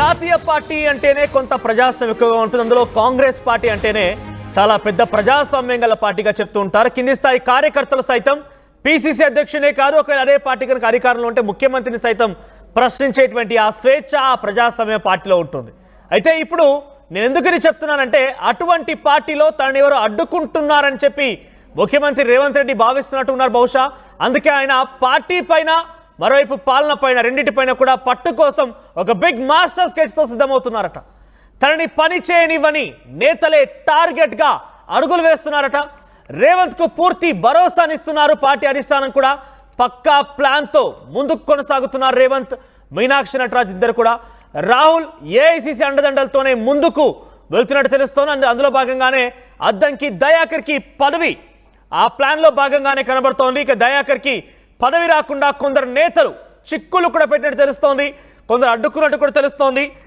జాతీయ పార్టీ అంటేనే కొంత ప్రజాస్వామ్యం ఎక్కువగా ఉంటుంది. అందులో కాంగ్రెస్ పార్టీ అంటేనే చాలా పెద్ద ప్రజాస్వామ్యం గల పార్టీగా చెప్తూ ఉంటారు. కింది స్థాయి కార్యకర్తలు సైతం పిసిసి అధ్యక్షునే కాదు, ఒకవేళ అదే పార్టీ కనుక అధికారంలో ఉంటే ముఖ్యమంత్రిని సైతం ప్రశ్నించేటువంటి ఆ స్వేచ్ఛ ఆ ప్రజాస్వామ్య పార్టీలో ఉంటుంది. అయితే ఇప్పుడు నేను ఎందుకని చెప్తున్నానంటే అటువంటి పార్టీలో తనని ఎవరు అడ్డుకుంటున్నారని చెప్పి ముఖ్యమంత్రి రేవంత్ రెడ్డి భావిస్తున్నట్టు ఉన్నారు బహుశా. అందుకే ఆయన పార్టీ పైన మరోవైపు పాలన పైన రెండింటిపైన కూడా పట్టు కోసం ఒక బిగ్ మాస్టర్ స్కెచ్తో సిద్ధమవుతున్నారట. తనని పని చేయనివ్వని నేతలే టార్గెట్గా అడుగులు వేస్తున్నారట. రేవంత్కు పూర్తి భరోసానిస్తున్నారు. పార్టీ అధిష్టానం కూడా పక్కా ప్లాన్తో ముందుకు కొనసాగుతున్నారు. రేవంత్, మీనాక్షి నటరాజ్ ఇద్దరు కూడా రాహుల్ ఏఐసిసి అండదండలతోనే ముందుకు వెళ్తున్నట్టు తెలుస్తోంది. అందులో భాగంగానే అద్దంకి దయాకర్కి పదవి ఆ ప్లాన్లో భాగంగానే కనబడుతోంది. ఇక దయాకర్కి పదవి రాకుండా కొందరు నేతలు చిక్కులు కూడా పెట్టినట్టు తెలుస్తోంది, కొందరు అడ్డుకున్నట్టు కూడా తెలుస్తోంది.